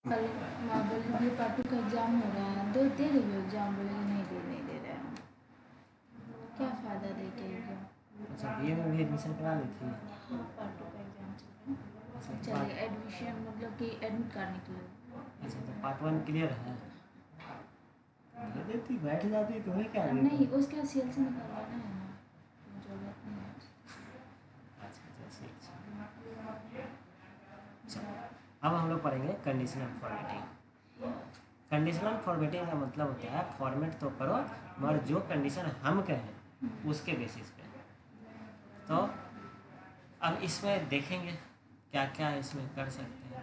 कल माँ बोलेगी पाटू का एग्ज़ाम हो रहा है, दे रही हो एग्ज़ाम? बोलेगी नहीं दे रहा हूँ। क्या फ़ायदा दे के एग्ज़ाम? अच्छा बीए में भी एडमिशन करा ली थी? हाँ, पाटू का एग्ज़ाम चल रहा अच्छा है। तो चलिए एडमिशन मतलब कि एडमिट कार्ड निकले। अच्छा तो पार्ट 1 क्लियर है? दे देती, बैठ जाती, तुम्हें क्या देती? नहीं, उसका CLC निकलवाना है ना, ज़रूरत नहीं है। अच्छा ठीक है। चलो अब हम लोग पढ़ेंगे कंडीशनल फॉर्मेटिंग। कंडीशनल फॉर्मेटिंग का मतलब होता है फॉर्मेट तो करो मगर जो कंडीशन हम कहें उसके बेसिस पे। तो अब इसमें देखेंगे क्या क्या इसमें कर सकते हैं।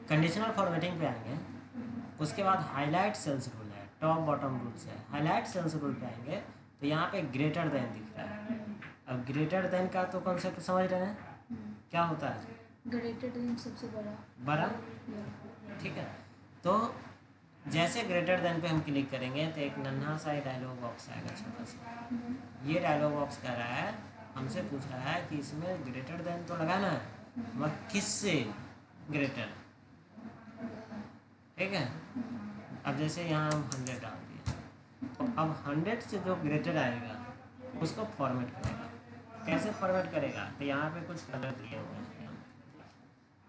कंडीशनल फॉर्मेटिंग पे आएंगे, उसके बाद हाईलाइट सेल्स रूल है, टॉप बॉटम रूल्स है। हाईलाइट सेल्स रूल पे आएंगे तो यहाँ पे ग्रेटर देन दिख रहा है। अब ग्रेटर देन का तो कॉन्सेप्ट समझ रहे हैं क्या होता है? ग्रेटर देन सबसे बड़ा, ठीक है। तो जैसे ग्रेटर देन पे हम क्लिक करेंगे तो एक नन्हा सा डायलॉग बॉक्स आएगा छोटा सा। ये डायलॉग बॉक्स कह रहा है, हमसे पूछ रहा है कि इसमें ग्रेटर देन तो लगाना है मगर किससे ग्रेटर, ठीक है। अब जैसे यहाँ हम 100 डाल दिए तो अब 100 से जो ग्रेटर आएगा उसको फॉर्मेट करेगा। कैसे फॉर्मेट करेगा? तो यहाँ पे कुछ कलर दिए हुए हैं,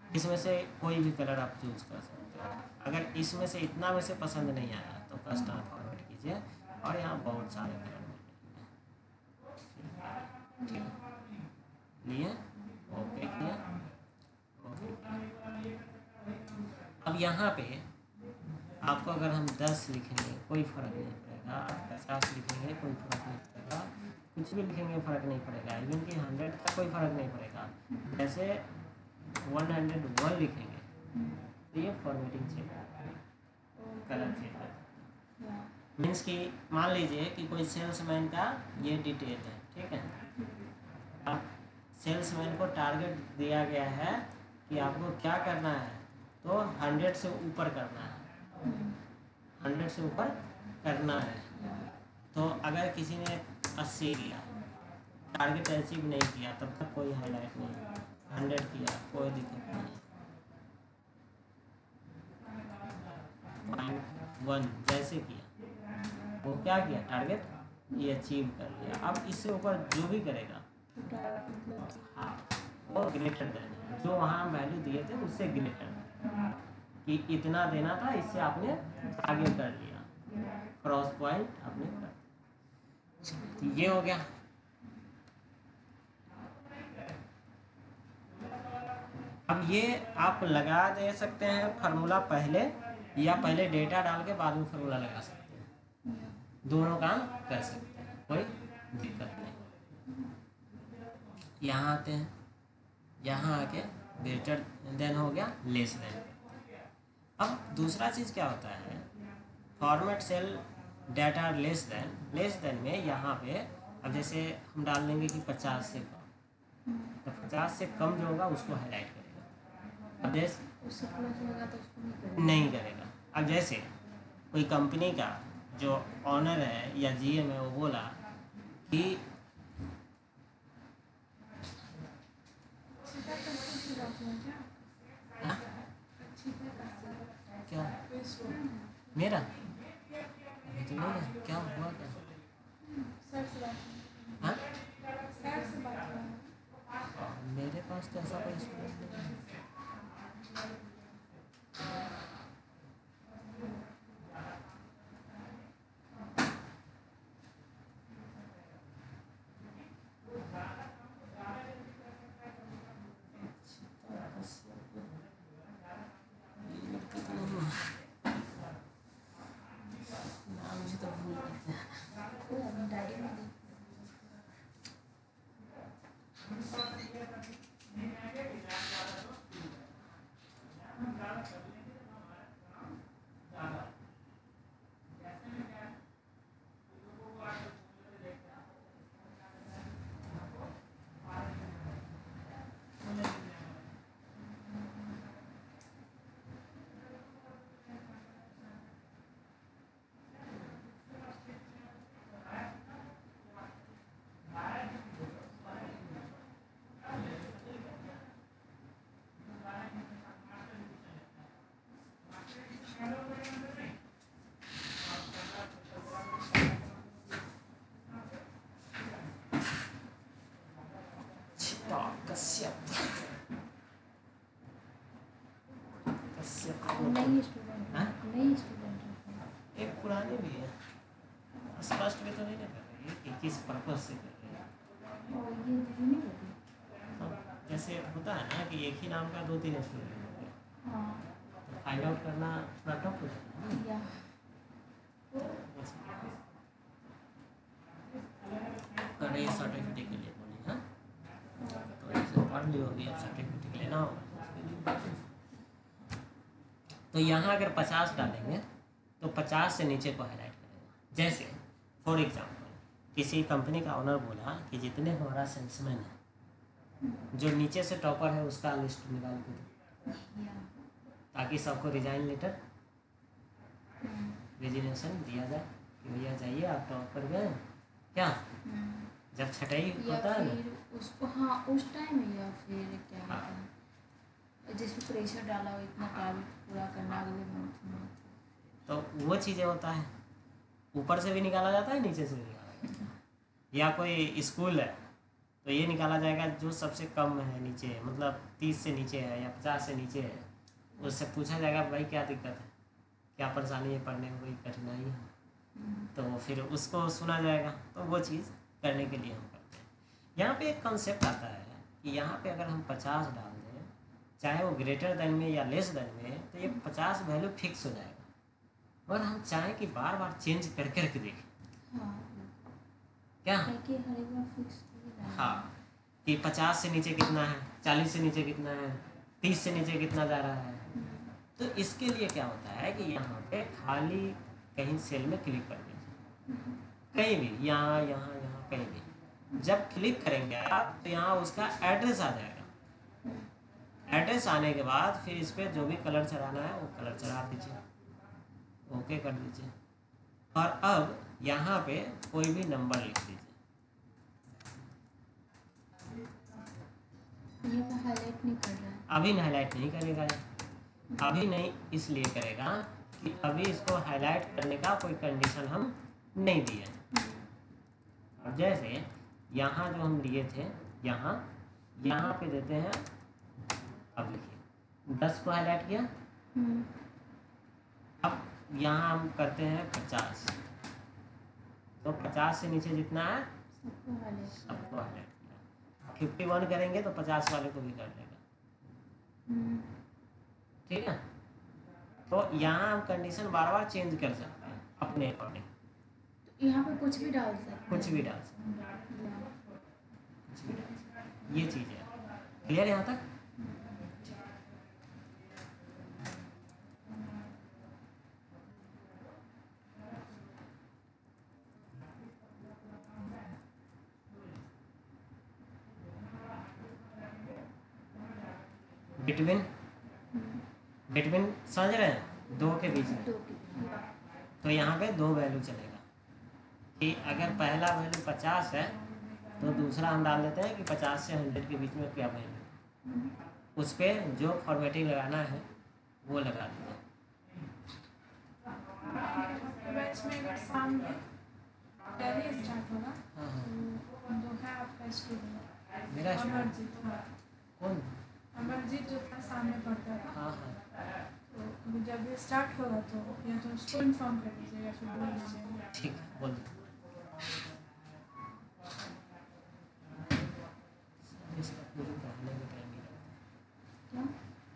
इसमें से कोई भी कलर आप चूज कर सकते हो। अगर इसमें से इतना में से पसंद नहीं आया तो कस्टम फॉर्मेट कीजिए और यहाँ बहुत सारे कलर लिए, ओके किया, ओके किया। अब यहाँ पे आपको अगर हम 10 लिखेंगे कोई फ़र्क नहीं पड़ेगा, आप 50 लिखेंगे कोई फ़र्क नहीं पड़ेगा, कुछ भी लिखेंगे फ़र्क नहीं पड़ेगा, इवन कि 100 का कोई फ़र्क नहीं पड़ेगा। जैसे 101 लिखेंगे तो ये फॉर्मेटिंग चेंज कलर चेंज होता है। मीन्स कि मान लीजिए कि कोई सेल्समैन का ये डिटेल है, ठीक है। अब सेल्समैन को टारगेट दिया गया है कि आपको क्या करना है, तो 100 से ऊपर करना है, 100 से ऊपर करना है। तो अगर किसी ने 80 किया, टारगेट अचीव नहीं किया, तब तक कोई हाईलाइट नहीं। 100 किया, कोई दिक्कत नहीं। 1 जैसे किया वो क्या किया, टारगेट ये अचीव कर लिया। अब इससे ऊपर जो भी करेगा हाँ वो ग्रेटर देन, जो वहाँ वैल्यू दिए थे उससे ग्रेटर, कि इतना देना था, इससे आपने आगे कर लिया, क्रॉस पॉइंट आपने कर। तो ये हो गया। अब ये आप लगा दे सकते हैं फार्मूला पहले, या पहले डेटा डाल के बाद में फार्मूला लगा सकते हैं, दोनों काम कर सकते हैं, कोई दिक्कत नहीं। यहाँ आते हैं, यहाँ आके ग्रेटर देन हो गया, लेस देन। अब दूसरा चीज़ क्या होता है, format cell data less than में यहाँ पे अब जैसे हम डाल देंगे कि 50 से कम, तो 50 से कम जो होगा उसको हाईलाइट करेगा। अब जैसे उससे प्लस होगा तो उसको नहीं करेगा। अब जैसे कोई कंपनी का जो ऑनर है या GM है वो बोला कि क्या मेरा अभी तो नहीं है, क्या हुआ क्या? हाँ? मेरे पास तो ऐसा कोई स्टूडेंट नहीं है। नाम से तो भूल जाते हैं। डायरी में देख। पुराने भी है, स्पष्ट भी तो नहीं ना कर रही है कि किस पर्पज से कर रही है। और ये दीदी नहीं होती। तो जैसे होता है ना कि एक ही नाम का 2-3 स्टूडेंट हो गए, हाँ तो फाइंड आउट करना थोड़ा टफ हो जाता है ना। या अरे सर्टिफिकेट के लिए बोली, हाँ तो ऐसे पढ़ ली होगी, अब सर्टिफिकेट लेना होगा। तो यहाँ अगर 50 डालेंगे तो 50 से नीचे को हाईलाइट करेगा। जैसे फॉर एग्जाम्पल किसी कंपनी का ओनर बोला कि जितने हमारा सेल्समैन है, जो नीचे से टॉपर है उसका लिस्ट निकाल के दो, या ताकि सबको रिजाइन लेटर रेजिग्नेशन दिया जाए कि भैया जाइए आप टॉप कर गए क्या, जब छटाई या होता है ना। फिर उसको हाँ उस टाइम में, या फिर क्या हाँ। होता है जिसमें प्रेशर डाला हो इतना टारगेट पूरा करना अगले मंथ में। तो वो चीज़ें होता है, ऊपर से भी निकाला जाता है, नीचे से भी निकाला जाता है। या कोई स्कूल है तो ये निकाला जाएगा जो सबसे कम है नीचे, मतलब 30 से नीचे है या 50 से नीचे है, उससे पूछा जाएगा भाई क्या दिक्कत है, क्या परेशानी है, पढ़ने में कोई कठिनाई है, तो फिर उसको सुना जाएगा। तो वो चीज़ करने के लिए हम करते हैं। यहाँ पे एक कॉन्सेप्ट आता है कि यहाँ पे अगर हम 50 डाल दें, चाहे वो ग्रेटर देन में या लेस देन में, तो ये 50 वैल्यू फिक्स हो जाएगा। और हम चाहें कि बार बार चेंज कर करके देखें, हाँ क्या कि हर एक बार फिक्स हाँ कि 50 से नीचे कितना है, 40 से नीचे कितना है, 30 से नीचे कितना जा रहा है। तो इसके लिए क्या होता है कि यहाँ पे खाली कहीं सेल में क्लिक कर दीजिए, कहीं भी, यहाँ यहाँ यहाँ कहीं भी। जब क्लिक करेंगे आप तो यहाँ उसका एड्रेस आ जाएगा। एड्रेस आने के बाद फिर इस पर जो भी कलर चढ़ाना है वो कलर चढ़ा दीजिए, ओके कर दीजिए। और अब यहाँ पे कोई भी नंबर लिख दीजिए। ये तो हाईलाइट नहीं कर रहा है। अभी हाईलाइट नहीं करेगा, अभी नहीं इसलिए करेगा कि अभी इसको हाईलाइट करने का कोई कंडीशन हम नहीं दिए। अब जैसे यहाँ जो हम लिए थे, यहाँ यहाँ पे देते हैं, अब लिखिए 10 को हाईलाइट किया। अब यहाँ हम करते हैं 50, तो 50 से नीचे जितना है सबको हाईलाइट किया। 51 करेंगे तो 50 वाले को भी कर देगा, ठीक है। तो यहाँ हम कंडीशन बार बार चेंज कर सकते हैं अपने अकॉर्डिंग। तो यहाँ पे कुछ भी डाल सकते हैं, कुछ भी डाल सकते हैं, कुछ भी डाल सकते हैं। ये चीज़ है, क्लियर यहाँ तक। बिटवीन समझ रहे हैं, दो के बीच में। तो यहाँ पे 2 वैल्यू चलेगा कि अगर पहला वैल्यू 50 है तो दूसरा हम डाल देते हैं कि 50 से 100 के बीच में क्या वैल्यू, उस पर जो फॉर्मेटिंग लगाना है वो लगा दीजिए। मेरा कौन अमरजीत जो था सामने पढ़ता था। हाँ हाँ तो जब ये स्टार्ट होगा तो या तो उसको इन्फॉर्म कर दीजिए या फिर बोल दीजिए। ठीक है, बोल दो। इसका पूरी पढ़ाने का टाइम नहीं रहता है,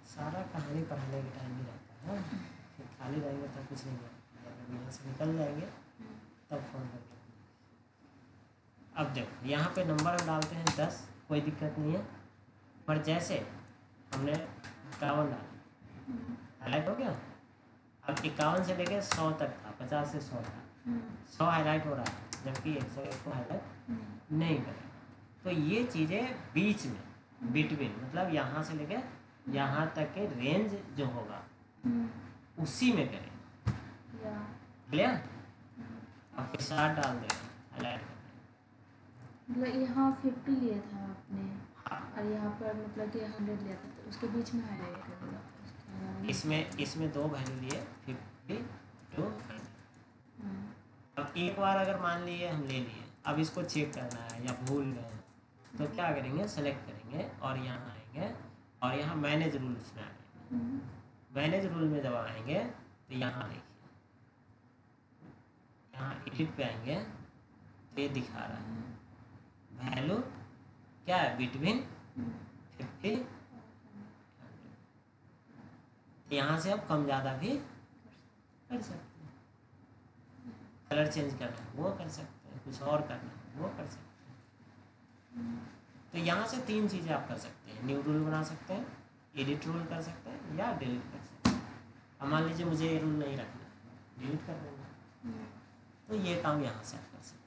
सारा कहानी पढ़ाने का टाइम नहीं रहता है, फिर खाली रहेंगे तब कुछ नहीं होगा। जब यहाँ से निकल जाएंगे तब फोन करके। अब देखो यहाँ पे नंबर हम डालते हैं 10, कोई दिक्कत नहीं है। पर जैसे हमने 51 डाला, हाईलाइट हो गया। अब 51 से लेके 100 तक था, 50 से 100 था, 100 हाईलाइट हो रहा है, जबकि 101 को हाईलाइट नहीं करेगा। तो ये चीज़ें बीच में, बिटवीन मतलब यहाँ से लेके यहाँ तक के रेंज जो होगा उसी में करेंगे, क्लियर। अब 60 डाल देगा, हाईलाइट कर देगा। मतलब यहाँ 50 लिया था आपने और यहाँ पर मतलब कि 100 लिया था, तो उसके बीच में हाईलाइट करेगा। इसमें 2 वैल्यू लिए 50 to 100। अब एक बार अगर मान लिए हम ले लिए, अब इसको चेक करना है या भूल गए तो क्या करेंगे, सेलेक्ट करेंगे और यहाँ आएंगे और यहाँ मैनेज रूल्स में आएंगे। मैनेज रूल में जब आएंगे तो यहाँ देखिए एडिट पे आएंगे तो ये दिखा रहा है वैल्यू क्या है बिटवीन 50 यहाँ से आप कम ज़्यादा भी कर सकते हैं। कलर चेंज करना है वो कर सकते हैं, कुछ और करना है वो कर सकते हैं। तो यहाँ से 3 चीज़ें आप कर सकते हैं, न्यू रूल बना सकते हैं, एडिट रूल कर सकते हैं या डिलीट कर सकते हैं। अब मान लीजिए मुझे ये रूल नहीं रखना, डिलीट कर देंगे, तो ये काम यहाँ से आप कर सकते हैं।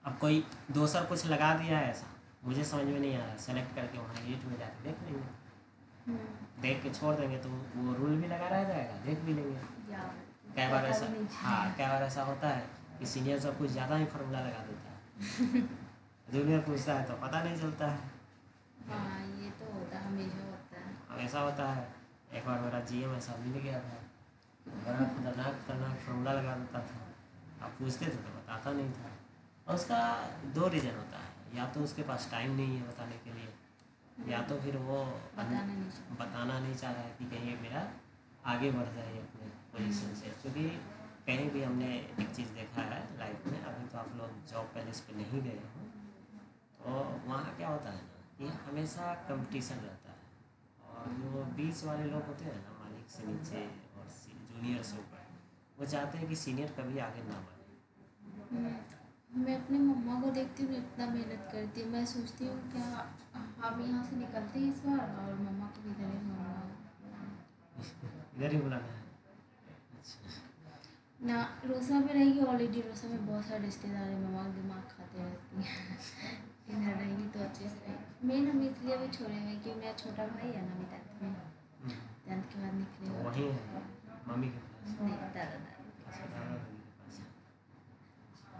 अब कोई दूसरा कुछ लगा दिया है ऐसा मुझे समझ में नहीं आ रहा, सेलेक्ट करके वहाँ एडिट में जाके देख लेंगे, देख के छोड़ देंगे तो वो रूल भी लगा रह जाएगा, देख भी लेंगे। कई बार ऐसा, हाँ कई बार ऐसा होता है कि सीनियर सब कुछ ज़्यादा ही फार्मूला लगा देता है जूनियर पूछता है तो पता नहीं चलता है। हाँ ये तो होता है, हमेशा होता है। एक बार मेरा जीएम ऐसा मिल गया था, बड़ा खतरनाक फार्मूला लगा देता था, आप पूछते थे तो बताता नहीं था। और उसका 2 रीज़न होता है, या तो उसके पास टाइम नहीं है बताने के लिए, या तो फिर वो बताना नहीं चाह रहा है कि कहीं मेरा आगे बढ़ जाए अपने पोजीशन से। क्योंकि कहीं भी हमने एक चीज़ देखा है लाइफ में, अभी तो आप लोग जॉब पैलेस पे नहीं गए हो, तो वहाँ क्या होता है ना कि हमेशा कंपटीशन रहता है, और जो बीच वाले लोग होते हैं ना, मालिक से नीचे और जूनियर से ऊपर, वो चाहते हैं कि सीनियर कभी आगे ना बढ़े। मैं अपने मम्मा को देखती हूँ इतना मेहनत करती है, मैं सोचती हूँ क्या हम यहाँ से निकलते हैं इस बार, और मम्मा को भी इधर ही इधर ही बुलाना है। ना रोसा में रहेगी, ऑलरेडी रोसा में बहुत सारे रिश्तेदार हैं, मम्मा का दिमाग खाते रहती हैं इधर रहेगी तो अच्छे से रहेगी। मेन हम इसलिए भी छोड़े हुए कि मेरा छोटा भाई है ना, अभी 10th में, 10th के बाद निकले तो वहीं है मम्मी के पास? नहीं,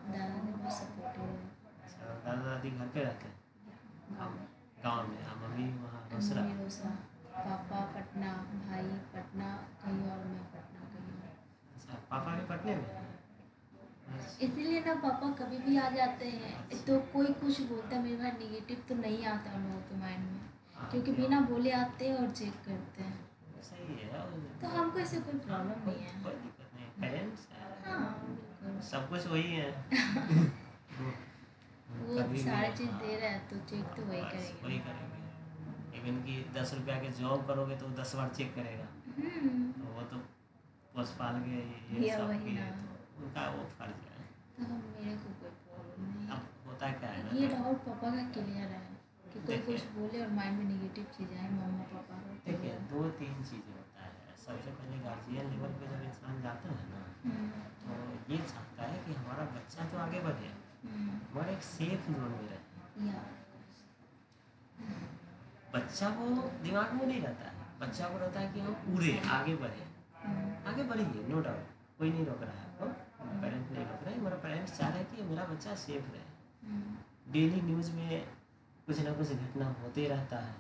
दादा दादी बहुत सपोर्टिव है। दादा दादी घर पे रहते हैं गाँव में, मम्मी वहाँ रोसा, पापा पटना, भाई पटना कहीं और, मैं पटना कहीं और। अच्छा, पापा भी पटने में? इसीलिए ना पापा कभी भी आ जाते हैं तो कोई कुछ बोलता है मेरे भाई निगेटिव तो नहीं आता उन लोगों के माइंड में, क्योंकि बिना बोले आते हैं और चेक करते हैं। सही है, तो हमको ऐसे कोई प्रॉब्लम नहीं है। कोई दिक्कत नहीं, पेरेंट्स हाँ बिल्कुल, सब कुछ वही है वो सारी चीज़ दे रहा है तो चेक तो वही वही करेंगे। इवन कि 10 रुपया के जॉब करोगे तो 10 बार चेक करेगा, तो वो तो पोस पाल के ये सब वही ना, तो उनका वो फर्ज है। तो हम मेरे को कोई प्रॉब्लम नहीं है। अब होता क्या है ना, ये डाउट पापा का क्लियर है कि कोई कुछ बोले और माइंड में नेगेटिव चीज़ आए मम्मा पापा को। देखिए 2-3 चीज़ें होता है। सबसे पहले गार्जियन लेवल पे जब इंसान जाता है ना, तो ये चाहता है कि हमारा बच्चा तो आगे बढ़े, मगर एक सेफ जोन में रहे। बच्चा को दिमाग में नहीं रहता है, बच्चा को रहता है कि हम पूरे आगे बढ़े, आगे बढ़िए, नो डाउट, कोई नहीं रोक रहा है आपको, पेरेंट्स नहीं रोक रहे हैं, मेरा पेरेंट्स चाह रहे हैं कि मेरा बच्चा सेफ रहे। डेली न्यूज़ में कुछ ना कुछ घटना होते रहता है,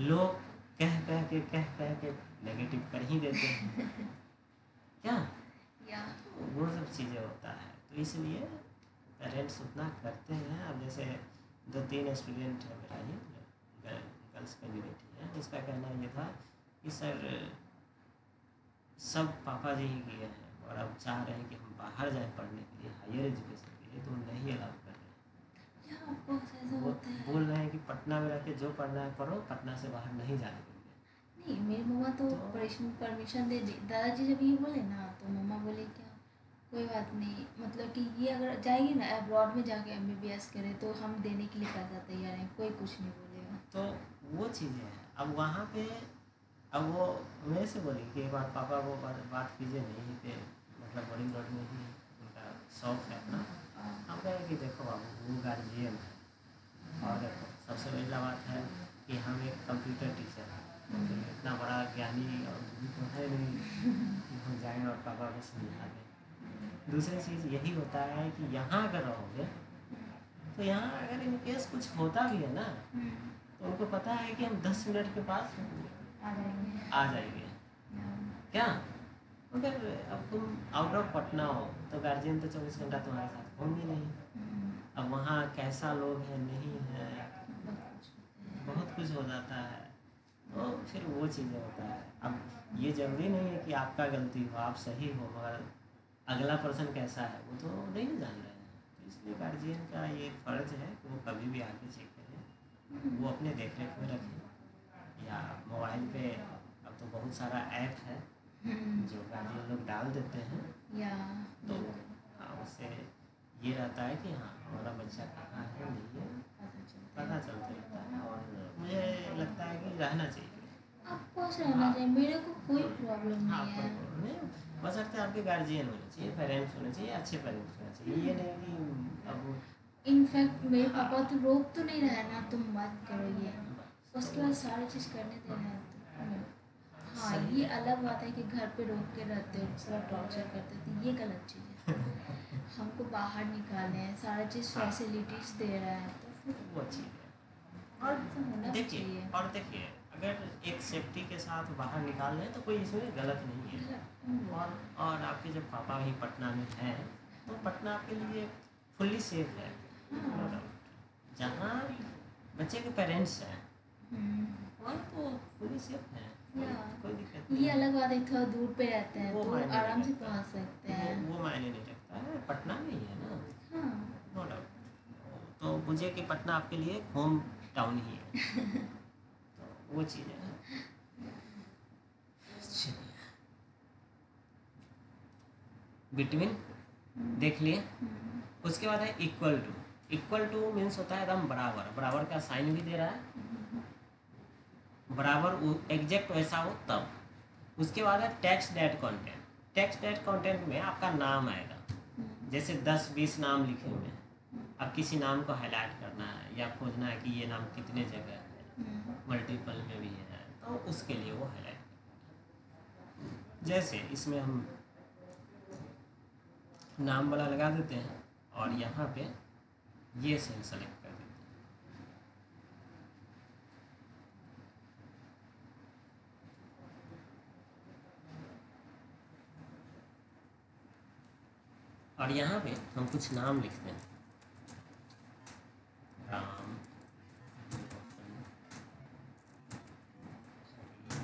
लोग कह के नेगेटिव कर ही देते हैं क्या, वो सब चीज़ें होता है। तो इसलिए पेरेंट्स उतना करते हैं। अब जैसे 2-3 स्टूडेंट है मेरा ही, गर्ल्स कैंडिडेट है, जिसका कहना ये था कि सर सब पापा जी ही किए हैं और अब चाह रहे हैं कि हम बाहर जाएं पढ़ने के लिए, हायर एजुकेशन के लिए, तो नहीं अलाउ कर रहे हैं। बोल रहे हैं कि पटना में रह के जो पढ़ना है पढ़ो, पटना से बाहर नहीं जाने देंगे। नहीं, मेरी मम्मा तो परमिशन दे दी। दादाजी जब ये बोले ना तो मम्मा बोले क्या कोई बात नहीं, मतलब कि ये अगर जाएगी ना अब्रॉड में जाके MBBS करे तो हम देने के लिए पैसा तैयार हैं, कोई कुछ नहीं बोलेगा। तो वो चीज़ें हैं। अब वहाँ पे अब वो मेरे से बोली कि एक बार पापा को बात कीजिए, नहीं पे मतलब बोरिंग रोड में ही उनका शौक है अपना। हम कहें कि देखो बाबू वो गार्जियन है, और देखो सबसे पहला बात है कि हम एक कंप्यूटर टीचर हैं, इतना बड़ा ज्ञानी और तो है नहीं कि हम जाएँ और पापा को समझा दें। दूसरी चीज़ यही होता है कि यहाँ अगर रहोगे तो यहाँ अगर इन केस कुछ होता भी है ना, तो उनको पता है कि हम 10 मिनट के पास आ जाएंगे क्या। अगर अब तुम आउट ऑफ पटना हो तो गार्जियन तो 24 घंटा तुम्हारे साथ होंगे नहीं। अब वहाँ कैसा लोग हैं नहीं है, बहुत कुछ हो जाता है। तो फिर वो चीज़ें होता है। अब ये ज़रूरी नहीं है कि आपका गलती हो, आप सही हो, मगर अगला पर्सन कैसा है वो तो नहीं ना जान रहे हैं। तो इसलिए गार्जियन का ये फ़र्ज़ है कि वो कभी भी आके चेक करें, वो अपने देख रेख में रखें। या मोबाइल पे अब तो बहुत सारा ऐप है जो गार्जियन लोग डाल देते हैं, या तो हाँ, उससे ये रहता है कि हाँ हमारा बच्चा कहाँ है, नहीं है, पता चलता रहता है। और मुझे लगता है कि रहना चाहिए। आपको ऐसा रहना चाहिए, मेरे को कोई प्रॉब्लम हाँ, नहीं कोई है। प्रॉब्लम नहीं, बस सकते आपके गार्जियन होने चाहिए, पेरेंट्स होने चाहिए, अच्छे पेरेंट्स होने चाहिए। ये नहीं कि अब इनफैक्ट मेरे पापा तो रोक तो नहीं रहा है ना, तुम मत करो ये, उसके बाद सारी चीज़ करने दे रहे हैं तो हाँ सही ये है। अलग बात है कि घर पे रोक के रहते हो, थोड़ा टॉर्चर करते हो, तो ये गलत चीज़ है। हमको बाहर निकाले हैं, सारा चीज़ हाँ। फैसिलिटीज़ दे रहा है, तो फिर वो चीज़ है। और तो होना भी देखिए चाहिए। और देखिए, अगर एक सेफ्टी के साथ बाहर निकाल रहे हैं तो कोई इसमें गलत नहीं है। और आपके जब पापा वहीं पटना में हैं, तो पटना आपके लिए फुल्ली सेफ है। जहाँ बच्चे के पेरेंट्स हैं वहाँ तो फुल्ली सेफ है, कोई दिक्कत नहीं ये है। अलग बात है, थोड़ा दूर पे रहते हैं वो तो मायने आराम नहीं से रखता। पहुंच सकते हैं। वो मायने नहीं रखता है, पटना में ही है ना, हाँ नो डाउट। तो मुझे कि पटना आपके लिए होम टाउन ही है। तो वो चीज़ है। चलिए, बिटवीन देख लिए। उसके बाद है equal to. Equal to means होता है एकदम बराबर, बराबर का साइन भी दे रहा है, बराबर एग्जैक्ट वैसा हो तब। उसके बाद है text that content. Text that content में आपका नाम आएगा, जैसे 10-20 नाम लिखे हुए हैं, अब किसी नाम को हाईलाइट करना है या खोजना है कि ये नाम कितने जगह है, मल्टीपल में भी है, तो उसके लिए वो हाईलाइट करना है। जैसे इसमें हम नाम वाला लगा देते हैं और यहाँ पे ये सेल सेलेक्ट कर देते हैं। और यहाँ पे हम कुछ नाम लिखते हैं, राम,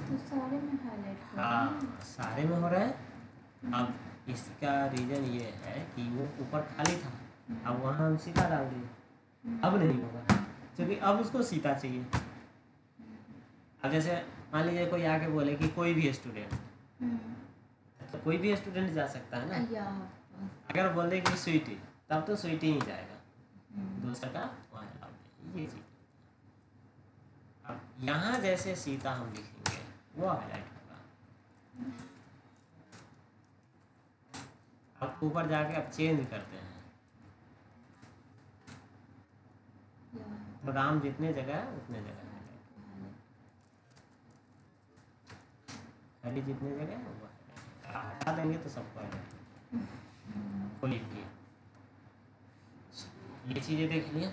तो सारे में हाईलाइट कर हाँ सारे में हो रहा है। अब इसका रीज़न ये है कि वो ऊपर खाली था, अब वहाँ हम सीता डाल दिए, अब नहीं होगा क्योंकि अब उसको सीता चाहिए। अब जैसे मान लीजिए कोई आके बोले कि कोई भी स्टूडेंट, तो कोई भी स्टूडेंट जा सकता है ना। या अगर बोले कि स्वीटी, तब तो स्वीटी ही जाएगा, दूसरा का वहाँ डाल ये चीज़। अब यहाँ जैसे सीता हम लिखेंगे वो हाईलाइट होगा। अब ऊपर जाके अब चेंज करते हैं, तो राम जितने जगह है उतने जगह है, हरी जितने जगह है वो हटा देंगे तो सबको हाईलाइट कोई भी। ये चीज़ें देख लिया।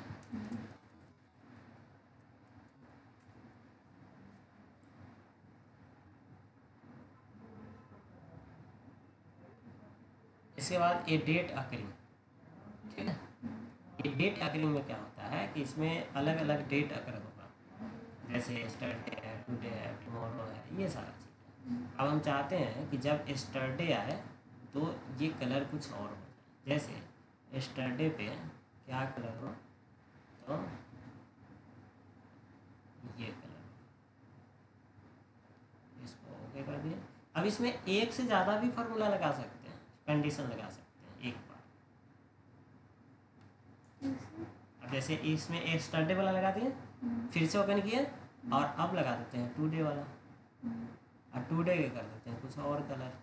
इसके बाद ये डेट अकरिंग, ठीक है। ये डेट अकरिंग में क्या होता है कि इसमें अलग अलग डेट अकर होगा, जैसे यस्टरडे है, टुडे है, टुमारो है, ये सारा चीज़। अब हम चाहते हैं कि जब यस्टरडे आए तो ये कलर कुछ और हो, जैसे यस्टरडे पे क्या कलर हो, तो ये कलर, इसको ओके कर दिया। अब इसमें एक से ज़्यादा भी फार्मूला लगा सकते हैं, कंडीशन लगा सकते हैं एक बार। अब जैसे इसमें यस्टरडे वाला लगा दिए, फिर से ओपन किया और अब लगा देते हैं टुडे वाला, और टुडे के कर देते हैं कुछ और कलर,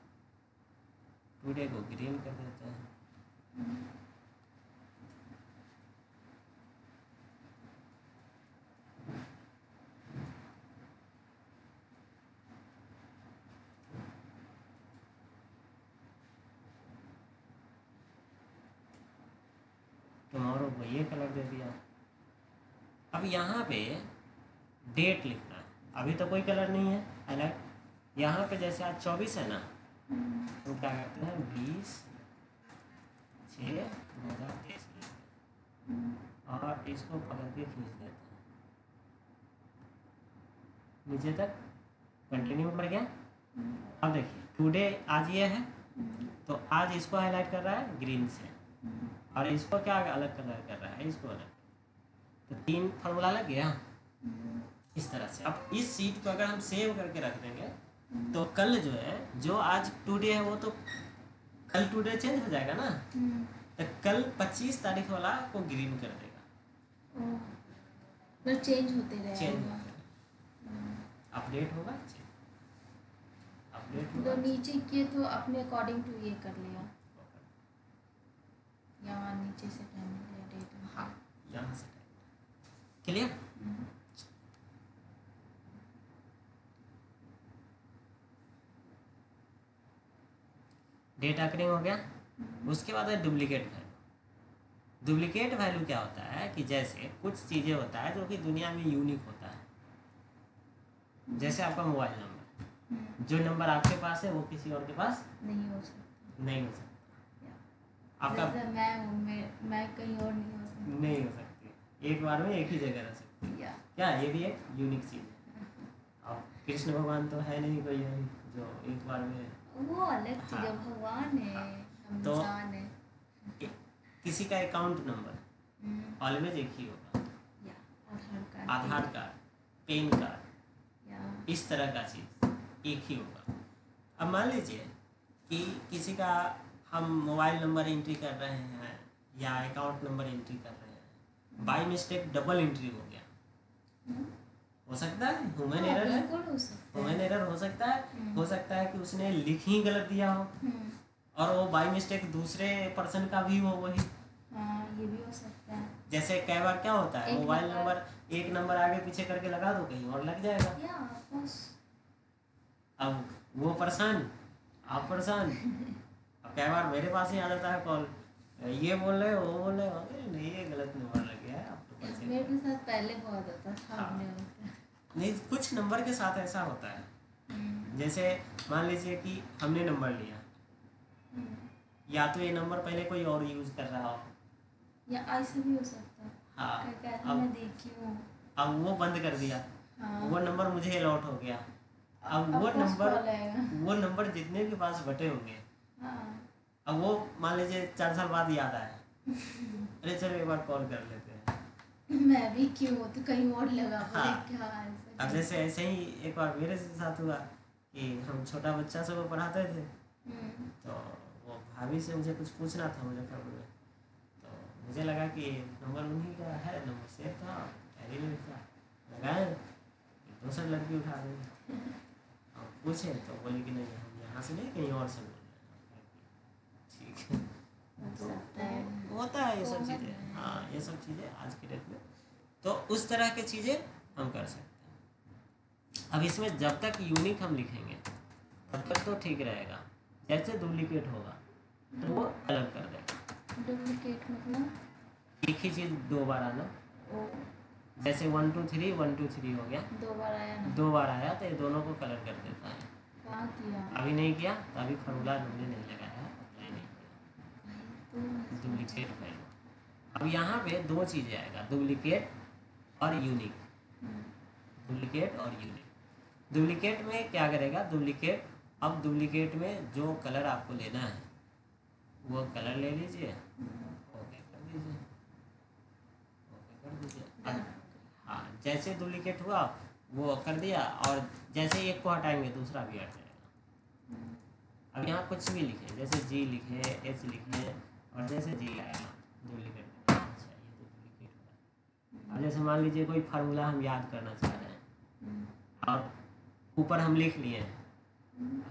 टुडे को ग्रीन कर देते हैं। टुमारो को ये कलर दे दिया। अब यहाँ पे डेट लिखना है, अभी तो कोई कलर नहीं है अलग। यहाँ पे जैसे आज 24 है ना, तो क्या करते हैं 20/6/2023 और इसको पकड़ के खींच देते हैं नीचे तक कंटिन्यू कर गया। अब देखिए टुडे आज ये है, तो आज इसको हाईलाइट कर रहा है ग्रीन से, और इसको क्या अलग कलर कर रहा है, इसको अलग। तो 3 फार्मूला लग गया इस तरह से। अब इस सीट को अगर हम सेव करके रख देंगे तो कल जो है, जो आज टुडे है वो तो कल टुडे चेंज हो जाएगा ना, तो कल 25 तारीख वाला को ग्रीन कर देगा। मतलब चेंज होते चेंज रहेगा, अपडेट होगा, अपडेट तो होगा। नीचे किए तो अपने अकॉर्डिंग टू ये कर लिया, यहाँ नीचे से टाइम लिया डेट। हाँ, यहाँ से क्लियर। डेटा अकरिंग हो गया। उसके बाद है डुप्लीकेट वैल्यू। डुप्लीकेट वैल्यू क्या होता है कि जैसे कुछ चीज़ें होता है जो कि दुनिया में यूनिक होता है। जैसे आपका मोबाइल नंबर, जो नंबर आपके पास है वो किसी और के पास नहीं हो सकता, नहीं हो सकता। आपका जैसे मैं कहीं और नहीं हो सकती, नहीं हो सकती, एक बार में एक ही जगह रह सकती है। क्या ये भी एक यूनिक चीज़ है। अब कृष्ण भगवान तो है नहीं कोई है जो एक बार में, वो अलग चीज है, हाँ। भगवान है, हम तो इंसान है। किसी का अकाउंट नंबर ऑलवेज एक ही होगा, या आधार कार्ड, पैन कार्ड, या इस तरह का चीज़ एक ही होगा। अब मान लीजिए कि किसी का हम मोबाइल नंबर एंट्री कर रहे हैं या अकाउंट नंबर एंट्री कर रहे हैं, बाय मिस्टेक डबल एंट्री हो गया, हो सकता है ह्यूमन एरर है, बिल्कुल हो सकता ह्यूमन एरर हो सकता है। हो सकता है कि उसने लिख ही गलत दिया हो और वो बाय मिस्टेक दूसरे पर्सन का भी हो वही। हाँ, ये भी हो सकता है। जैसे कई बार क्या होता है, एक मोबाइल नंबर- नंबर एक नंबर आगे पीछे करके लगा दो, कहीं और लग जाएगा। या बस अब वो परेशान, आप परेशान। अब कई बार मेरे पास ही आ जाता है कॉल, ये बोल रहे हो वो बोल रहे हो, नहीं ये गलत नंबर लग गया है आपके पास। मेरे साथ पहले बहुत होता था, हाँ। हमने होता। नहीं, कुछ नंबर के साथ ऐसा होता है। जैसे मान लीजिए कि हमने नंबर लिया, या तो ये नंबर पहले कोई और यूज कर रहा हो, या ऐसा भी हो सकता है। हाँ। कहता मैं देखी हूँ, अब वो बंद कर दिया, हाँ। वो नंबर मुझे अलॉट हो गया। अब वो Of course नंबर call आएगा। वो नंबर जितने के पास बटे होंगे, हाँ। अब वो मान लीजिए 4 साल बाद याद आया, अरे चलो एक बार कॉल कर लेते हैं। मैं भी क्यों, तो कहीं और लगा बोले हाँ। क्या ऐसा। अब जैसे ऐसे ही एक बार मेरे साथ हुआ कि हम छोटा बच्चा सब को पढ़ाते थे, तो वो भाभी से मुझे कुछ पूछना था मुजफ्फरपुर में, तो मुझे लगा कि नंबर उन्हीं का है, नंबर सेव था, कैरी में था, लगाए, दूसरा लड़की उठा देंगे। और पूछे तो बोले कि नहीं हम यहाँ से नहीं कहीं और से बोल रहे हैं। ठीक है, तो होता है ये सब चीज़ें। हाँ, ये सब चीज़ें आज के डेट में, तो उस तरह की चीज़ें हम कर सकते हैं। अब इसमें जब तक यूनिक हम लिखेंगे तब तक तो ठीक रहेगा। जैसे डुप्लीकेट होगा तो वो अलग कर देगा। डुप्लीकेट मतलब एक ही चीज़ 2 बार आना, जैसे 1 2 3 1 2 3 हो गया, 2 बार आया ना, 2 बार आया तो ये दोनों को कलर कर देता है। कहाँ किया अभी नहीं किया तो अभी फार्मूला हमने नहीं लगाया, अप्लाई नहीं किया। तो डुप्लीकेट वैल्यू। अब यहाँ पे 2 चीज़ें आएगा, डुप्लीकेट और यूनिक। डुप्लीकेट और यूनिक। डुप्लीकेट में क्या करेगा, डुप्लीकेट, अब डुप्लीकेट में जो कलर आपको लेना है वो कलर ले लीजिए, ओके कर दीजिए, ओके कर दीजिए। अब हाँ, जैसे डुप्लीकेट हुआ वो कर दिया, और जैसे एक को हटाएंगे दूसरा भी हट जाएगा। अब यहाँ कुछ भी लिखे, जैसे जी लिखे, एच लिखे, और जैसे जी आएगा डुप्लीकेट। अच्छा, ये तो डुप्लीकेट हुआ। अब जैसे मान लीजिए कोई फार्मूला हम याद करना चाह रहे हैं और ऊपर हम लिख लिए हैं,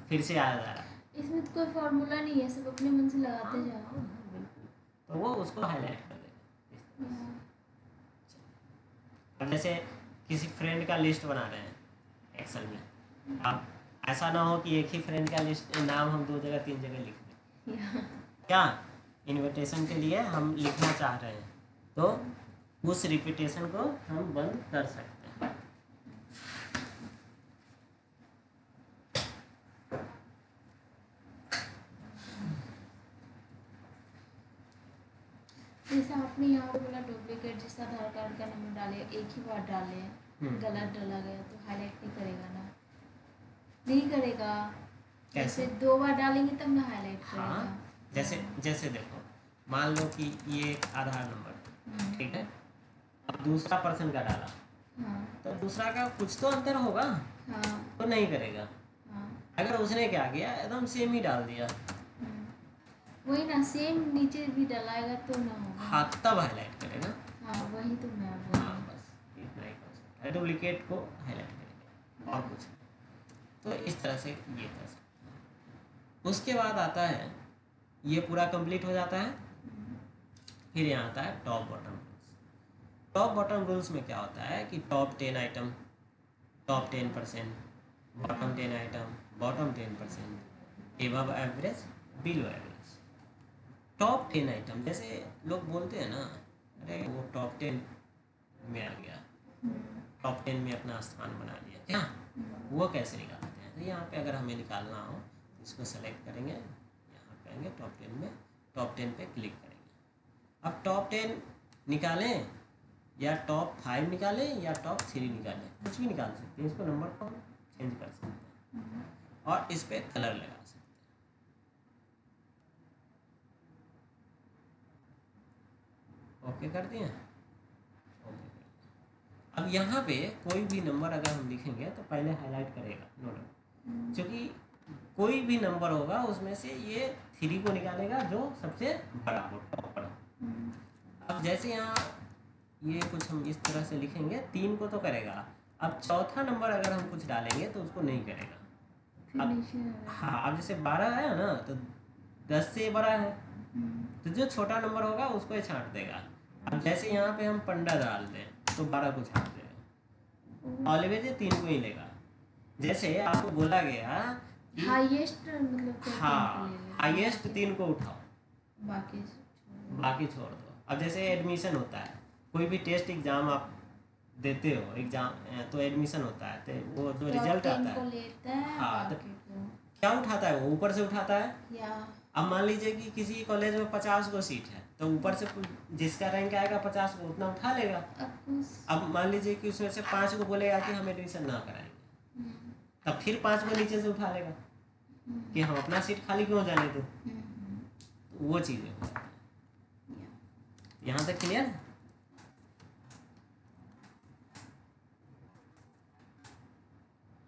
फिर से याद आ रहा है, इसमें तो कोई फार्मूला नहीं है, सब अपने मन से लगाते जाओ। तो वो उसको हाईलाइट कर देगा। अब जैसे किसी फ्रेंड का लिस्ट बना रहे हैं एक्सेल में, अब ऐसा ना हो कि एक ही फ्रेंड का लिस्ट नाम हम 2 जगह 3 जगह लिख दें। क्या इनविटेशन के लिए हम लिखना चाह रहे हैं तो उस रिपीटेशन को हम बंद कर सकते हैं। जैसे आपने यहाँ पे बोला डुप्लीकेट, जिस आधार कार्ड का नंबर डाले एक ही बार डाले, गलत डाला गया तो हाईलाइट नहीं करेगा ना, नहीं करेगा। कैसे? जैसे 2 बार डालेंगे तब ना हाईलाइट हाँ, करेगा। जैसे जैसे देखो, मान लो कि ये एक आधार नंबर, ठीक है, अब दूसरा पर्सन का डाला, हाँ तो दूसरा का कुछ तो अंतर होगा, हाँ तो नहीं करेगा। हाँ। अगर उसने क्या किया, एकदम सेम ही डाल दिया, वही ना, सेम नीचे भी डलाएगा तो ना होगा। हाँ, तब हाईलाइट करेगा। हाँ वही तो मैं बोल हाँ, रही हूँ। बस इतना ही कॉन्सेप्ट है, डुप्लीकेट को हाईलाइट करेंगे और कुछ नहीं। तो इस तरह से ये कर सकते हैं। उसके बाद आता है, ये पूरा कंप्लीट हो जाता है, फिर यहाँ आता है top bottom rules. Top bottom rules में क्या होता है कि top 10 item, top 10%, bottom 10 item, bottom 10%, above average, below average. Top 10 item, जैसे लोग बोलते हैं ना, अरे वो टॉप 10 में आ गया, टॉप 10 में अपना स्थान बना लिया, क्या वो कैसे निकालते हैं? तो यहाँ पे अगर हमें निकालना हो तो इसको सेलेक्ट करेंगे, यहाँ पे आएंगे टॉप 10 में, टॉप 10 पे क्लिक करेंगे। अब टॉप 10 निकालें या टॉप 5 निकालें या टॉप 3 निकालें, कुछ भी निकाल सकते हैं। इसको नंबर को हम चेंज कर सकते हैं और इस पर कलर लगा सकते हैं। ओके कर दिए, ओके। अब यहाँ पे कोई भी नंबर अगर हम लिखेंगे तो पहले हाईलाइट करेगा, नोट, क्योंकि कोई भी नंबर होगा उसमें से ये 3 को निकालेगा जो सबसे बड़ा हो, टॉप बड़ा। अब जैसे यहाँ ये कुछ हम इस तरह से लिखेंगे, 3 को तो करेगा, अब चौथा नंबर अगर हम कुछ डालेंगे तो उसको नहीं करेगा। अब हाँ, अब जैसे 12 आया ना, तो 10 से बड़ा है, तो जो छोटा नंबर होगा उसको ही छांट देगा। अब जैसे यहाँ पे हम पंडा डाल दें तो 12 को छांट देगा, ऑलवेज ये 3 को ही लेगा। जैसे आपको बोला गया कि हाईएस्ट मतलब क्या, हाँ, हाईएस्ट 3 को उठाओ, बाकी छोड़ दो। अब जैसे एडमिशन होता है, कोई भी टेस्ट एग्जाम आप देते हो, एग्जाम तो एडमिशन होता है, तो वो जो रिजल्ट आता है, लेता है, हाँ, तो बाकी को क्या उठाता है, वो ऊपर से उठाता है। या अब मान लीजिए कि किसी कॉलेज में 50 को सीट है, तो ऊपर से जिसका रैंक आएगा 50 को, उतना उठा लेगा। अब मान लीजिए कि उसमें से 5 को बोलेगा कि हम एडमिशन ना कराएंगे, तब फिर 5 को नीचे से उठा लेगा कि हम अपना सीट खाली क्यों जाने दो। तो वो चीज़ें हो जाती हैं। यहाँ तक क्लियर?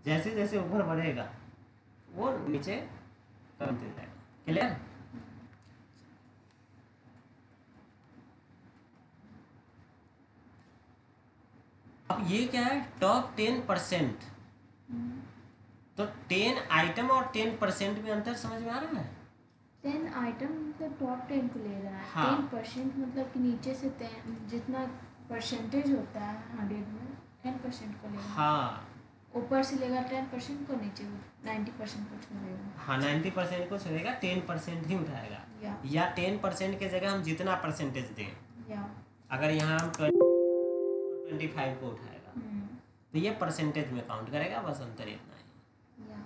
जैसे जैसे ऊपर बढ़ेगा वो नीचे कमते जाएगा। क्लियर? अब ये क्या है, टॉप 10%। तो 10 आइटम और 10% में अंतर समझ में आ रहा है? 10 आइटम मतलब टॉप 10 को ले रहा है। हाँ। 10% मतलब कि नीचे से 10 जितना परसेंटेज होता है 100 में 10% को लेगा। हाँ, ऊपर से लेगा 10% को, नीचे 90% को छोड़ेगा। हाँ, 90% को छोड़ेगा, 10% ही उठाएगा। या 10% के जगह हम जितना परसेंटेज दें, या अगर यहाँ हम 25 को उठाएगा तो ये परसेंटेज में काउंट करेगा, बस अंतर इतना ही। या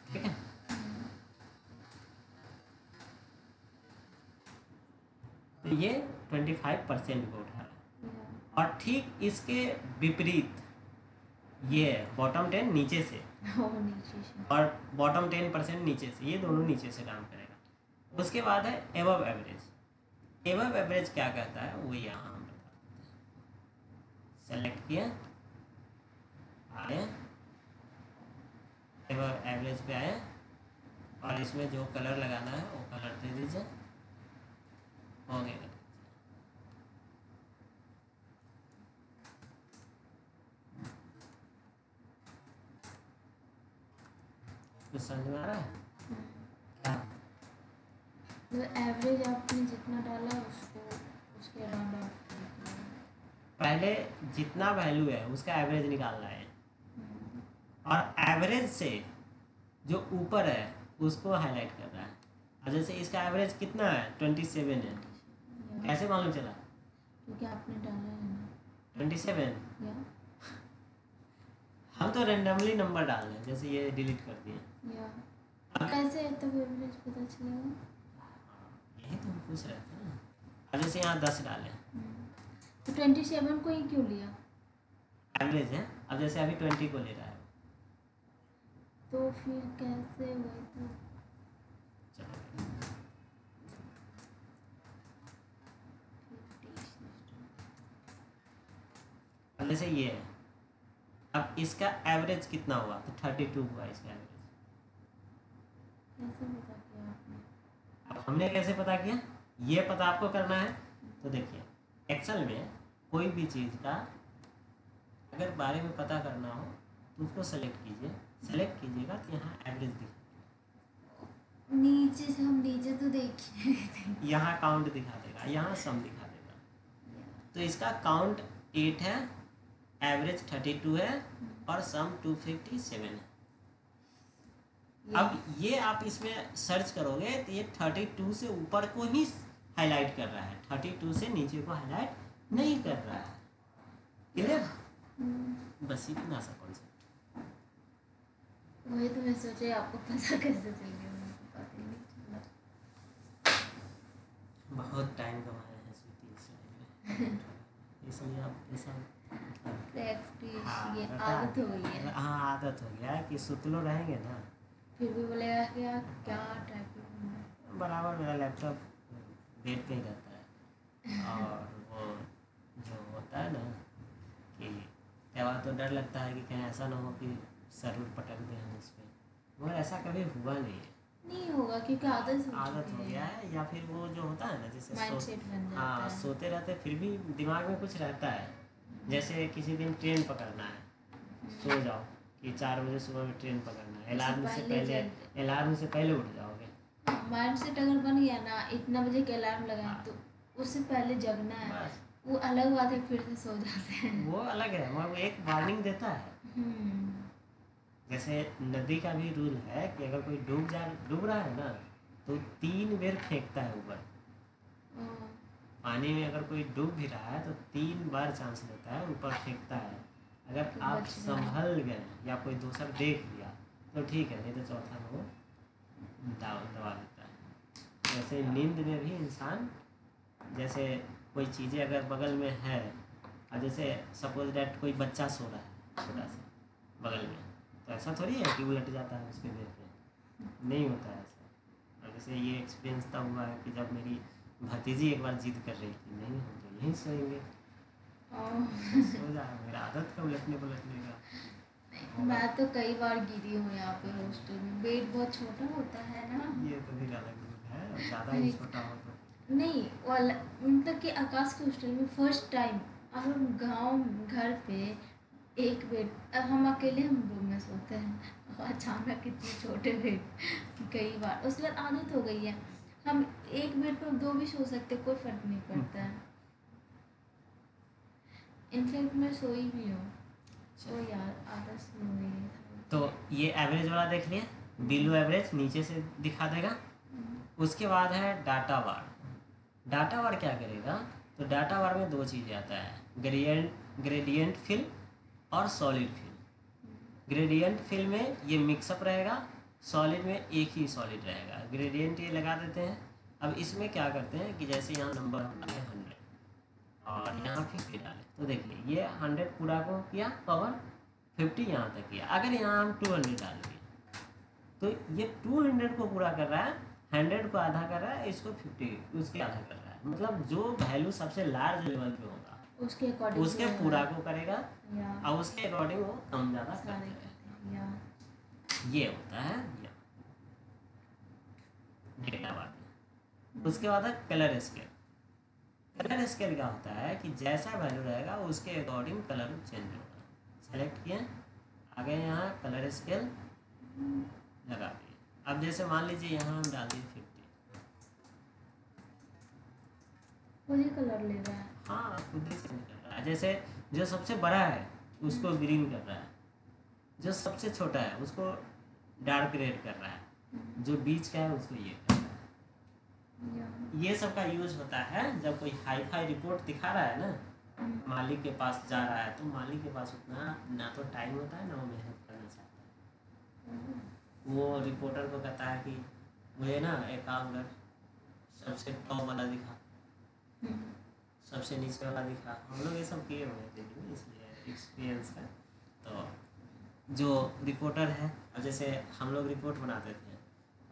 ठीक है? तो ये 25% को उठा रहा है। और ठीक इसके विपरीत ये बॉटम 10 नीचे से वो नीचे से और बॉटम 10% नीचे से, ये दोनों नीचे से काम करेगा। उसके बाद है एबव एवरेज। एबव एवरेज क्या कहता है वो यहाँ हम बताते हैं। सेलेक्ट किए, आए एबव एवरेज पे आए और इसमें जो कलर लगाना है वो कलर दे दीजिए, हो गया। कुछ समझ में आ रहा है? क्या? एवरेज आपने जितना डाला उसको उसके अराउंड पहले जितना वैल्यू है उसका एवरेज निकालना है और एवरेज से जो ऊपर है उसको हाईलाइट करना है। और जैसे इसका एवरेज कितना है 27 है, कैसे मालूम चला? क्योंकि आपने डाला है ना 27, या हम तो रेंडमली नंबर डाल रहे हैं, जैसे ये डिलीट कर दिए। या कैसे तब एवरेज पता चलेगा? यही तो हम पूछ रहे थे ना। अब जैसे यहाँ 10 डालें तो 27 को ही क्यों लिया? एवरेज है। अब जैसे अभी 20 को ले रहा है, तो फिर कैसे हुआ? तो चलो 50 अब जैसे ये है, अब इसका एवरेज कितना हुआ? तो 32 हुआ इसका एवरेज। कैसे पता किया आपने? अब हमने कैसे पता किया, ये पता आपको करना है। तो देखिए एक्सेल में कोई भी चीज़ का अगर बारे में पता करना हो तो उसको सेलेक्ट कीजिए, सेलेक्ट कीजिएगा तो यहाँ एवरेज दिखा, नीचे से हम नीचे तो देखिए यहाँ काउंट दिखा देगा, यहाँ सम दिखा देगा। तो इसका काउंट 8 है, एवरेज 32 है और सम 257 है। अब ये आप इसमें सर्च करोगे तो ये 32 से ऊपर को ही हाईलाइट कर रहा है, 32 से नीचे को हाईलाइट नहीं कर रहा है। क्लियर? बस इतना सा कॉन्सेप्ट। वही तो मैं सोचे आपको पता कैसे चल गया, मुझे पता ही नहीं चला। बहुत टाइम कमाया है स्वीटी इसलिए इसलिए आप ऐसा प्रैक्टिस ये आदत हो गई है। हाँ आदत हो गया है कि सुतलो रहेंगे ना, फिर भी बोलेगा कि यार क्या टाइपिंग। बराबर मेरा लैपटॉप बेड पे ही रहता है। और वो जो होता है ना कि त्यौहार तो डर लगता है कि कहीं ऐसा ना हो कि सर पटक दें हम उस पर, मगर ऐसा कभी हुआ नहीं है। नहीं होगा क्योंकि आदत हो गया है, या फिर वो जो होता है ना जैसे माइंडसेट बन जाता हाँ है। सोते रहते फिर भी दिमाग में कुछ रहता है। जैसे किसी दिन ट्रेन पकड़ना है, सो जाओ कि 4 बजे सुबह में ट्रेन पकड़ना है, अलार्म से पहले उठ जाओगे। माइंडसेट अगर बन गया ना, इतना बजे के अलार्म लगाएं तो उससे पहले जगना है, बस वो अलग बात है, फिर से सो जाते हैं। वो अलग है, मगर वो एक वार्निंग देता है। जैसे नदी का भी रूल है कि अगर कोई डूब रहा है ना तो 3 बार फेंकता है ऊपर। पानी में अगर कोई डूब भी रहा है तो 3 बार चांस लेता है, ऊपर फेंकता है। अगर तो आप बच गया। संभल गए या कोई दूसरा देख लिया तो ठीक है, नहीं तो चौथा में वो दबा देता है। जैसे नींद में भी इंसान, जैसे कोई चीज़ें अगर बगल में है, और जैसे सपोज डैट कोई बच्चा सो रहा है छोटा सा बगल में, तो ऐसा थोड़ी है कि उलट जाता है उसके बेड पे, नहीं होता है ऐसा। और जैसे ये एक्सपीरियंस तब हुआ है कि जब मेरी भतीजी एक बार जिद कर रही थी, नहीं हम तो यहीं सोएंगे, सो जा, मेरा आदत है उलटने पलटने का। मैं तो कई बार गिरी हूँ यहाँ पे हॉस्टल में, बेड बहुत छोटा होता है ना। ये तो फिर अलग रूप है, और ज़्यादा ही छोटा हो तो नहीं वाला मतलब कि आकाश के हॉस्टल में फर्स्ट टाइम, अगर गांव घर पे एक बेड, अब हम अकेले हम रूम में सोते हैं और अचानक इतने छोटे बेड, कई बार उसके बाद आदत हो गई है, हम एक बेड पर 2 भी सो सकते, कोई फर्क नहीं पड़ता है। इनफैक्ट मैं सोई भी हूँ, तो यार आदत से हो गई है। तो ये एवरेज वाला देख लिए, बिलो एवरेज नीचे से दिखा देगा। उसके बाद है डाटा बार। डाटा बार क्या करेगा, तो डाटा बार में 2 चीज़ें आता है, ग्रेडियंट फिल और सॉलिड फिल। ग्रेडियंट फिल में ये मिक्सअप रहेगा, सॉलिड में एक ही सॉलिड रहेगा। ग्रेडियंट ये लगा देते हैं। अब इसमें क्या करते हैं कि जैसे यहाँ नंबर डाले 100 और यहाँ 50 डाले, तो देखिए ये 100 पूरा को किया कवर, 50 यहाँ तक किया। अगर यहाँ हम 200 डाल दिए तो ये 200 को पूरा कर रहा है, 100 को आधा कर रहा है, इसको 50 उसके आधा कर रहा है। मतलब जो वैल्यू सबसे लार्ज लेवल पे होगा उसके अकॉर्डिंग उसके पूरा को करेगा, या और उसके अकॉर्डिंग वो कम ज़्यादा सारे करते करते हैं या हैं। ये होता है डेटा बार। उसके बाद है कलर स्केल। कलर स्केल क्या होता है कि जैसा वैल्यू रहेगा उसके अकॉर्डिंग कलर चेंज होगा। सेलेक्ट किए, आगे यहाँ कलर स्केल लगा दिए। अब जैसे मान लीजिए यहाँ हम डाल दिए 50, वही कलर ले रहा है। हाँ खुद ही चेंज कर रहा है। जैसे जो सबसे बड़ा है उसको ग्रीन कर रहा है, जो सबसे छोटा है उसको डार्क रेड कर रहा है, जो बीच का है उसको ये कर रहा है। या ये सब का यूज होता है जब कोई हाई फाई रिपोर्ट दिखा रहा है ना, मालिक के पास जा रहा है तो मालिक के पास उतना ना तो टाइम होता है ना वो मेहनत करना चाहता है। वो रिपोर्टर को कहता है कि मुझे ना एक काम कर, सबसे टॉप वाला दिखा, सबसे नीचे वाला दिखा। हम लोग ये सब किए हुए थे इसलिए एक्सपीरियंस है। तो जो रिपोर्टर है, अब जैसे हम लोग रिपोर्ट बनाते थे,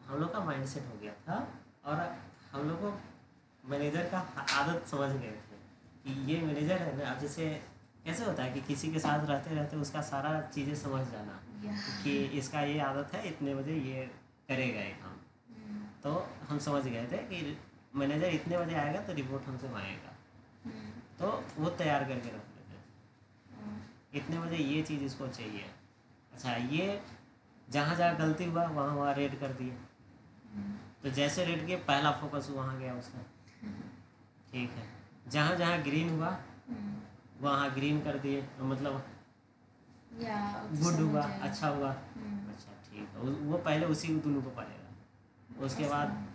हम लोग का माइंडसेट हो गया था और हम लोग को मैनेजर का आदत समझ गए थे कि ये मैनेजर है ना। अब जैसे कैसे होता है कि किसी के साथ रहते रहते उसका सारा चीज़ें समझ जाना कि इसका ये आदत है, इतने बजे ये करेगा ये काम। तो हम समझ गए थे कि मैनेजर इतने बजे आएगा तो रिपोर्ट हमसे मांगेगा, तो वो तैयार करके रख देते थे। इतने बजे ये चीज़ इसको चाहिए। अच्छा, ये जहाँ जहाँ गलती हुआ वहाँ वहाँ रेड कर दिए, तो जैसे रेड किए पहला फोकस वहाँ गया उसका। ठीक है, जहाँ जहाँ ग्रीन हुआ वहाँ ग्रीन कर दिए, तो मतलब गुड हुआ, अच्छा हुआ। अच्छा ठीक है, वो पहले उसी दोनों को पढ़ेगा, उसके बाद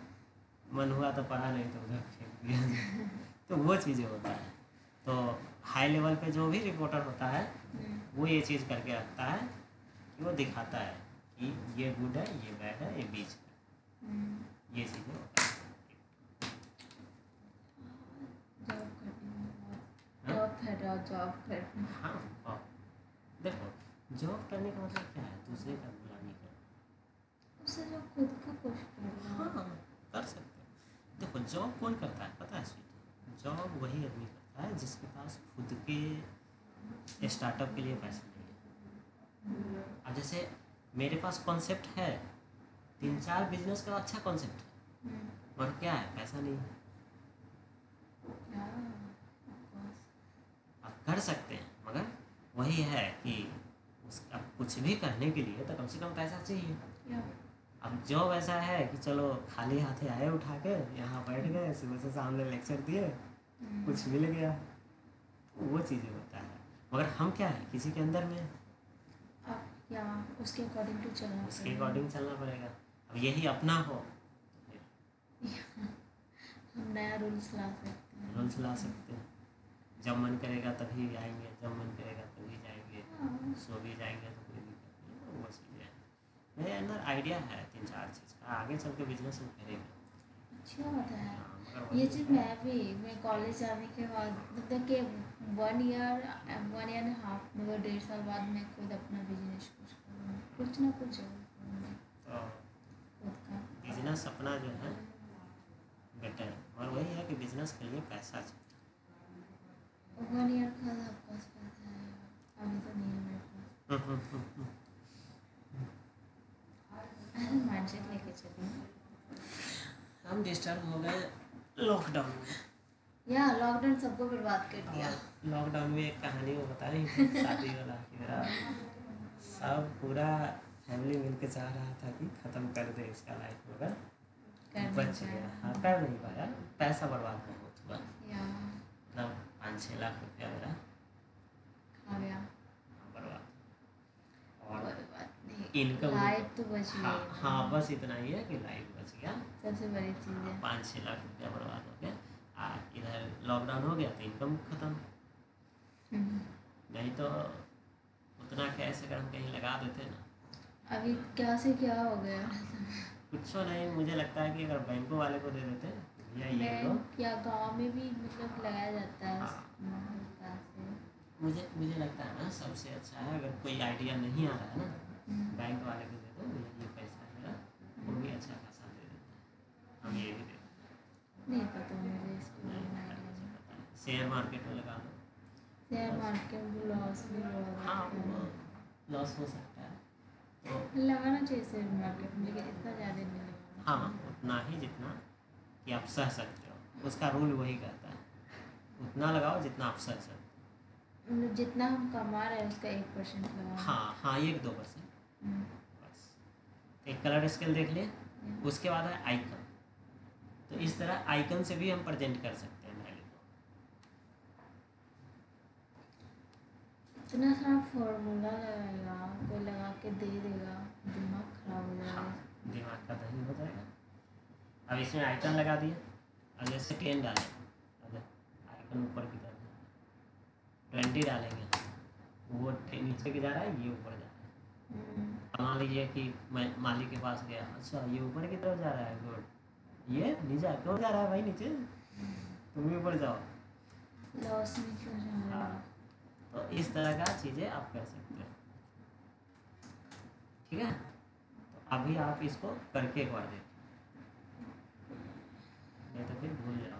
मन हुआ तो पढ़ा, नहीं तो उधर फेंक दिया। तो वो चीज़ें होता है। तो हाई लेवल पे जो भी रिपोर्टर होता है वो ये चीज़ करके रखता है कि वो दिखाता है कि ये गुड है, ये बैड है, ये बीच है, ये चीज़ें होता है। हाँ, देखो जॉब करने का मतलब क्या है, दूसरे का गुलामी करना। उससे जो खुद का कुछ करना। हाँ, कर सकते हो। देखो जॉब कौन करता है पता है स्वीटी, जॉब वही आदमी करता है जिसके पास खुद के स्टार्टअप के लिए पैसा नहीं है। अब जैसे मेरे पास कॉन्सेप्ट है, 3-4 बिजनेस का अच्छा कॉन्सेप्ट है, मगर क्या है, पैसा नहीं है। आप कर सकते हैं, मगर वही है कि उसका कुछ भी करने के लिए तो कम से कम पैसा चाहिए। अब जॉब ऐसा है कि चलो खाली हाथे आए, उठा के यहाँ बैठ गए, सुबह से सामने लेक्चर दिए, कुछ मिल गया, वो चीज़ें होता है। मगर हम क्या है, किसी के अंदर में या उसके अकॉर्डिंग टू चलना, उसके अकॉर्डिंग चलना पड़ेगा। अब यही अपना हो, हम नया रूल्स ला सकते हैं। रूल्स ला सकते हैं, जब मन करेगा तभी आएंगे, जब मन करेगा तभी जाएंगे, सो भी जाएंगे तो कोई दिक्कत नहीं है। वो चीज़ें हैं, मेरे अंदर आइडिया है 3-4 चीज़ का, आगे चल के बिजनेस में करेंगे। अच्छा होता है ये चीज़। मैं कॉलेज जाने के बाद मतलब कि 1 ईयर 1.5 मतलब 1.5 साल बाद मैं खुद अपना बिजनेस कुछ ना कुछ तो खुद का बिजनेस अपना जो है बेटर, और वही है कि बिजनेस के लिए पैसा चाहिए। 1 ईयर का आपके पास पैसा है, अभी तो नहीं है मेरे पास। माइंडसेट लेके चलिए। हम डिस्टर्ब हो गए लॉकडाउन में। या लॉकडाउन सबको बर्बाद कर दिया। लॉकडाउन में एक कहानी वो बताई, शादी वाला कि मेरा सब पूरा फैमिली मिलके चाह रहा था कि ख़त्म कर दे इसका लाइफ, मगर बच गया। हाँ, कर नहीं पाया, पैसा बर्बाद बहुत हुआ, मतलब 5-6 लाख रुपया मेरा खा गया बर्बाद। और नहीं, इनकम लाइफ तो बच गई। हाँ, बस इतना ही है कि लाइफ बच गया, सबसे बड़ी चीज़ है। 5-6 लाख रुपया बर्बाद हो गया। इधर लॉकडाउन हो गया तो इनकम ख़त्म। नहीं तो उतना कैश अगर हम कहीं लगा देते ना। अभी क्या से क्या हो गया। कुछ नहीं, मुझे लगता है कि अगर बैंकों वाले को दे देते या ये लो, या गांव में भी मतलब लगाया जाता है। हाँ। मुझे लगता है ना सबसे अच्छा है अगर कोई आइडिया नहीं आ रहा है ना, बैंक वाले को दे दो, ये पैसा है मेरा, वो भी अच्छा खासा दे देता है। हम ये भी दे देते नहीं पता मुझे इसके बारे में आइडिया नहीं। पता है। शेयर मार्केट में लगा दो, शेयर मार्केट में लॉस भी बहुत हाँ है। लॉस हो सकता है, तो लगाना चाहिए शेयर मार्केट में, लेकिन इतना ज़्यादा नहीं लगाना। हाँ उतना ही जितना कि आप सह सकते हो, उसका रूल वही कहता है, उतना लगाओ जितना आप सह सकते हो। मतलब जितना हम कमा रहे हैं उसका 1% लगाओ। हाँ 1-2%। बस एक कलर स्केल देख लिए, उसके बाद है आइकन। तो इस तरह आइकन से भी हम प्रेजेंट कर सकते हैं वैल्यू को। इतना सारा फॉर्मूला लगाएगा, कोई लगा के दे देगा, दिमाग खराब हो जाएगा। हाँ, दिमाग का दही हो जाएगा। अब इसमें आइकन लगा दिए, अब जैसे ट्रेन डाले, अब आइकन ऊपर की तरफ, 20 डालेंगे, वो नीचे के जा रहा है, ये ऊपर जा रहा है। अब मान लीजिए कि मैं मालिक के पास गया, अच्छा ये ऊपर की तरफ जा रहा है, गुड, ये नीचे क्यों जा रहा है भाई, नीचे तुम भी ऊपर जाओ। लॉस में क्यों जा रहा है? तो इस तरह का चीज़ें आप कर सकते हो, ठीक है। तो अभी आप इसको करके एक बार देखिए, नहीं तो फिर भूल जाओ।